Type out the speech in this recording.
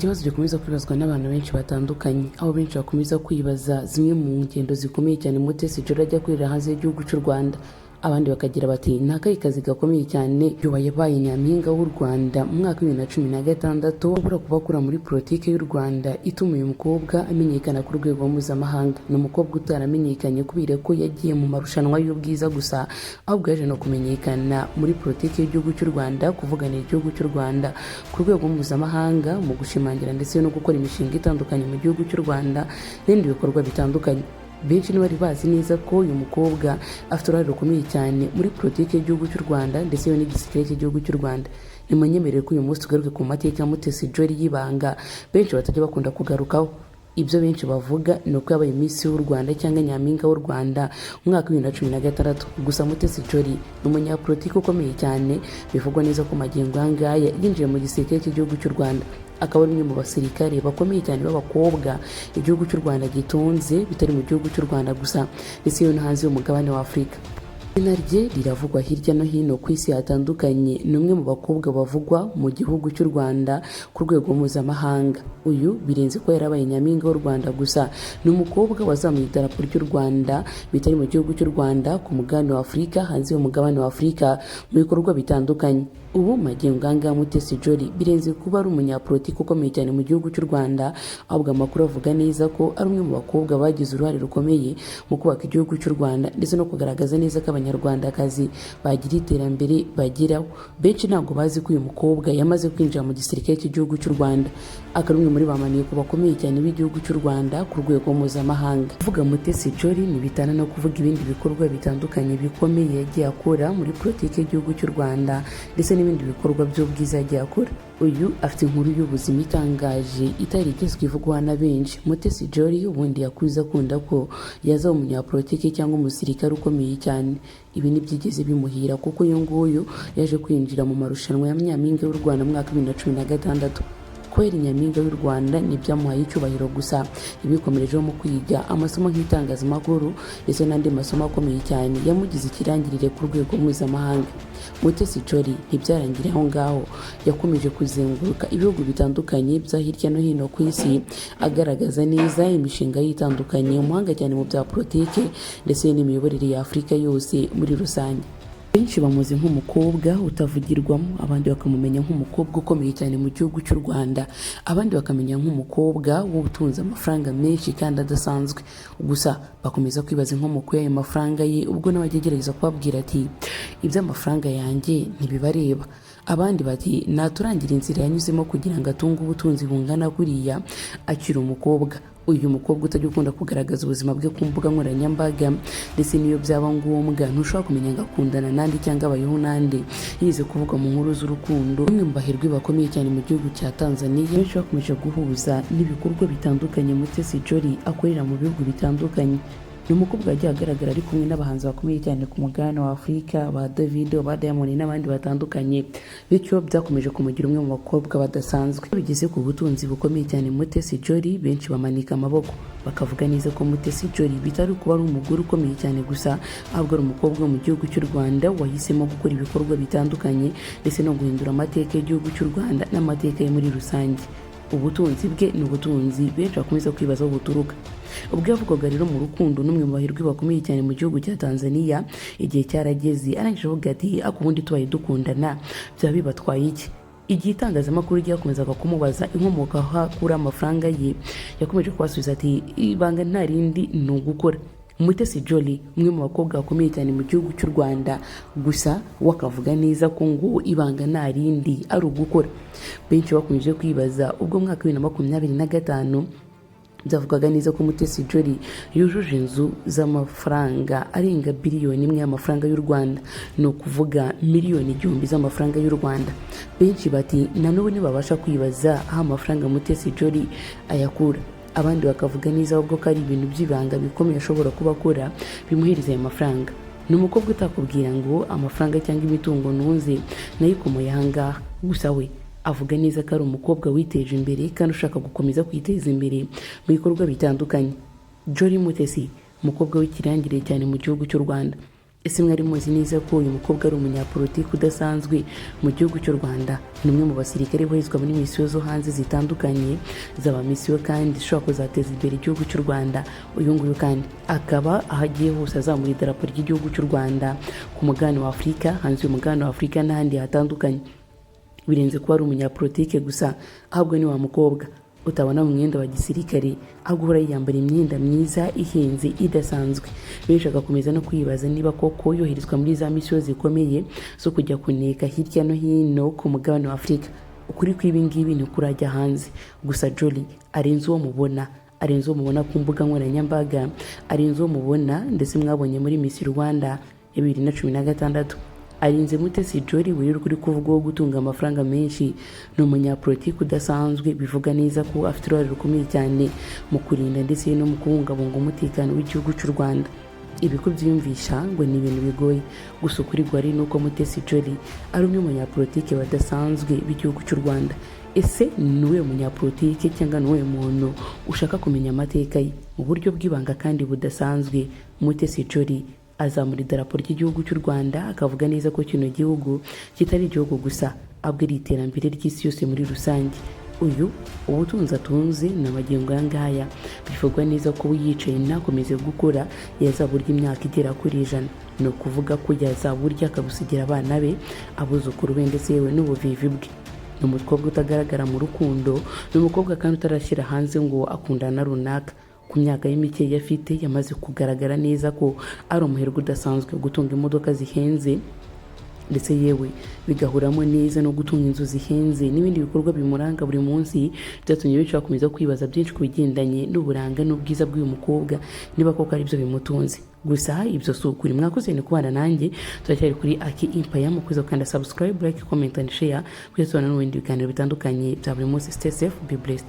ikibazo gikomeza kwibazwa n'abantu benshi batandukanye, aho benshi bakomeza kwibaza zimwe mu ngendo zikomeye cyane Mutesi Jolly ajya akorera hanze y'igihugu cy'u Rwanda. Abandi bakagira bati nta kazi gakomeye cyane yabaye nyampinga w'u Rwanda mu mwaka wa 2016 ubura kuba akora muri politike y'u Rwanda ituma uyu mukobwa amenyekana ku rwego mpuzamahanga. Ni umukobwa utaramenyekanye kubera ko yagiye mu marushanwa y'ubwiza gusa, ahubwo yaje no kumenyekana muri politike y'igihugu cy'u Rwanda, kuvuganira igihugu cy'u Rwanda ku rwego mpuzamahanga mu gushimangira ndetse no gukora imishinga itandukanye mu gihugu cy'u Rwanda n'ibindi bikorwa bitandukanye. Benshi ntibari bazi neza ko uyu mukobwa afite uruhare rukomeye cyane muri politiki y'igihugu cy'u Rwanda ndetse n'igisirikare cy'igihugu cy'u Rwanda. Nimunyemerere ko uyu munsi tugaruke ku mateka ya Mutesi Jolly y'ibanga benshi batajya bakunda kugarukaho. Ibyo benshi bavuga ni uko yabaye Miss w'u Rwanda cyangwa Nyampinga w'u Rwanda mu mwaka wa 2016. Gusa Mutesi Jolly ni umunyapolitiki ukomeye cyane, bivugwa neza ko magingo ngaya yinjiye mu gisirikare cy'igihugu cy'u Rwanda, akaba ari umwe mu basirikare bakomeye cyane b'abakobwa igihugu cy'u Rwanda gitunze, bitari mu gihugu cy'u Rwanda gusa ndetse no hanze y'umugabane wa Afurika. Izina rye riravugwa hirya no hino ku isi hatandukanye. Ni umwe mu bakobwa bavugwa mu gihugu cy'u Rwanda ku rwego mpuzamahanga. Uyu birenze ko yarabaye Nyampinga w'u Rwanda gusa, ni umukobwa wazamuye idarapo ry'u Rwanda bitari mu gihugu cy'u Rwanda ku mugabane wa Afurika, hanze y'umugabane wa Afurika mu bikorwa bitandukanye. Ubu magingo ngaya Mutesi Jolly birenze kuba ari umunyapolitiki ukomeye cyane mu gihugu cy'u Rwanda, ahubwo amakuru avuga neza ko ari umwe mu bakobwa bagize uruhare rukomeye mu kubaka igihugu cy'u Rwanda ndetse no kugaragaza neza ko abanyarwandakazi bagira iterambere bageraho. Benshi ntabwo bazi ko uyu mukobwa yamaze kwinjira mu gisirikare cy'igihugu cy'u Rwanda, akaba umwe muri bamaneko bakomeye cyane b'igihugu cy'u Rwanda ku rwego mpuzamahanga. Kuvuga Mutesi Jolly ntibitana no kuvuga ibindi bikorwa bitandukanye bikomeye yagiye akora muri politiki y'igihugu cy'u Rwanda ndetse n'ibindi bikorwa by'ubwiza yagiye akora. Uyu afite inkuru y'ubuzima itangaje itarigezwe ivugwa na benshi. Mutesi Jolly ubundi yakuze akunda ko yazaba umunyapolitiki cyangwa umusirikare ukomeye cyane. Ibi ntibyigeze bimuhira kuko uyu nguyu yaje kwinjira mu marushanwa ya Nyampinga w'u Rwanda mu mwaka wa 2016. Kwera Nyampinga w'u Rwanda ntibyamuhaye icyubahiro gusa, ibikomerejeho mu kwiga amasomo nk'itangazamakuru ndetse n'andi masomo akomeye cyane yamugize ikirangirire ku rwego mpuzamahanga. Mutesi Jolly ntibyarangiriye aho ngaho, yakomeje kuzenguruka ibihugu bitandukanye bya hirya no hino ku isi agaragaza neza imishinga yitandukanye, umuhanga cyane mu bya politike ndetse n'imiyoborere ya Afurika yose muri rusange. Benshi bamuzi nk'umukobwa utavugirwamo, abandi bakamumenya nk'umukobwa ukomeye cyane mu gihugu cy'u Rwanda, abandi bakamenya nk'umukobwa w'ubutunzi amafaranga menshi kandi adasanzwe. Gusa bakomeza kwibaza inkomoko y'ayo mafaranga ye, ubwo nawe agerageza kubabwira ati iby'amafaranga yanjye ntibibareba. Abandi bati naturangira inzira yanyuzemo kugira ngo atunge ubutunzi bungana kuriya akiri umukobwa. Uyu mukobwa utajya ukunda kugaragaza ubuzima bwe ku mbuga nkoranyambaga ndetse niyo byaba ngombwa ntushobora kumenya ngo akundana nandi cyangwa abayeho nandi. Yize kuvuga mu nkuru z'urukundo. Bamwe mu bahirwe bakomeye cyane mu gihugu cya Tanzania benshi bakomeje guhuza n'ibikorwa bitandukanye Mutesi Jolly akorera mu bihugu bitandukanye. Ni umukobwa yagiye agaragara ari kumwe n'abahanzi bakomeye cyane ku mugabane wa Afurika, ba Davido, ba Diamond n'abandi batandukanye, bityo byakomeje kumugira umwe mu bakobwa badasanzwe. Bigeze ku butunzi bukomeye cyane Mutesi Jolly, benshi bamanika amaboko bakavuga neza ko Mutesi Jolly bitari kuba ari umugore ukomeye cyane gusa, ahubwo ari umukobwa wo mu gihugu cy'u Rwanda wahisemo gukora ibikorwa bitandukanye ndetse no guhindura amateka y'igihugu cy'u Rwanda n'amateka ye muri rusange. Ubutunzi bwe ni ubutunzi benshi bakomeza kwibaza aho buturuka. Ubwo yavugwaga rero mu rukundo n'umwe mu bahirwe bakomeye cyane mu gihugu cya Tanzania, igihe cyarageze arangije avuga ati akubundi tubaye dukundana byaba bibatwaye iki? Igihe itangazamakuru ryakomezaga kumubaza inkomoko aho akura amafaranga ye, yakomeje kubasubiza ati ibanga nta rindi ni ugukora. Mutesi Jolly umwe mu bakobwa bakomeye cyane mu gihugu cy'u Rwanda, gusa wakavuga neza ko ngo ibanga nta rindi ari ugukora. Benshi bakomeje kwibaza ubwo mwaka wa 2025 byavugaga neza ko Mutesi Jolly yujuje inzu z'amafaranga arenga biliyoni 1 y'amafaranga y'u Rwanda, ni ukuvuga miliyoni 1,000 z'amafaranga y'u Rwanda. Benshi bati nanone ntibabasha kwibaza aho amafaranga Mutesi Jolly ayakura. Abandi bakavuga neza ahubwo ko ari ibintu by'ibanga bikomeye ashobora kuba akora bimuhereza ayo mafaranga. Ni umukobwa utakubwira ngo amafaranga cyangwa imitungo ntuze nayo ikomoye ahangaha, gusa we avuga neza ko ari umukobwa witeje imbere kandi ushaka gukomeza kwiteza imbere mu bikorwa bitandukanye. Jolly Mutesi umukobwa w'ikirangirire cyane mu gihugu cy'u Rwanda. ese mwari muzi neza ko uyu mukobwa ari umunyapolitiki udasanzwe mu gihugu cy'u Rwanda? Ni umwe mu basirikare boherezwa muri misiyo zo hanze zitandukanye, zaba misiyo kandi zishobora kuzateza imbere igihugu cy'u Rwanda. Uyu nguyu kandi akaba aho agiye hose azamura idarapo ry'igihugu cy'u Rwanda ku mugabane wa Afurika, hanze y'umugabane wa Afurika n'ahandi hatandukanye. Birenze kuba ari umunyapolitike gusa, ahubwo ni wa mukobwa utabona mu mwenda wa gisirikare, ahubwo uhora yiyambara imyenda myiza ihenze idasanzwe. Benshi bagakomeza no kwibaza niba koko yoherezwa muri za misiyo zikomeye zo kujya kuneka hirya no hino ku mugabane wa Afurika. Ukuri kw'ibi ngibi ni kurajya hanze. Gusa Jolie arenze uwo mubona, arenze uwo mubona ku mbuga nkoranyambaga, arenze uwo mubona ndetse mwabonye muri Miss Rwanda ya 2016. Arinze Mutesi Jolie wirirwa uri kuvugwaho gutunga amafaranga menshi. Ni umunyapolitiki udasanzwe, bivuga neza ko afite uruhare rukomeye cyane mu kurinda ndetse no mu kubungabunga umutekano w'igihugu cy'u Rwanda. Ibi kubyiyumvisha ngo ni ibintu bigoye, gusa ukuri guhari ni uko Mutesi Jolie ari umwe mu banyapolitiki badasanzwe b'igihugu cy'u Rwanda. Ese ni uwe munyapolitiki cyangwa ni uwe muntu ushaka kumenya amateka ye mu buryo bw'ibanga kandi budasanzwe? Mutesi Jolie azamura idarapo ry'igihugu cy'u Rwanda, akavuga neza ko kino gihugu kitari igihugu gusa, ahubwo ari iterambere ry'isi yose muri rusange. Uyu ubutunzi atunze n'amagingo aya ngaya bivugwa neza ko yicaye ntakomeze gukora yazaburya imyaka igera kuri 100. Ni ukuvuga ko yazaburya akabusigira abana be, abuzukuru be ndetse yewe n'ubuvivi bwe. Ni umukobwa utagaragara mu rukundo, ni umukobwa kandi utarashyira hanze ngo akundana runaka. Ku myaka y'imike yafite yamaze kugaragara neza ko ari umuherwe udasanzwe, gutunga imodoka zihenze ndetse yewe bigahuramo neza no gutunga inzu zihenze n'ibindi bikorwa bimuranga buri munsi. Byatumye benshi bakomeza kwibaza byinshi ku bigendanye n'uburanga n'ubwiza bw'uyu mukobwa, niba koko ari byo bimutunze. Gusa ibyo si ukuri. Mwakoze ni kubana nanjye, turacyari kuri Aki Empire. Mukuze kanda subscribe, like, comment and share kugira tubana n'ibindi biganiro bitandukanye bya buri munsi. Stay safe, be blessed.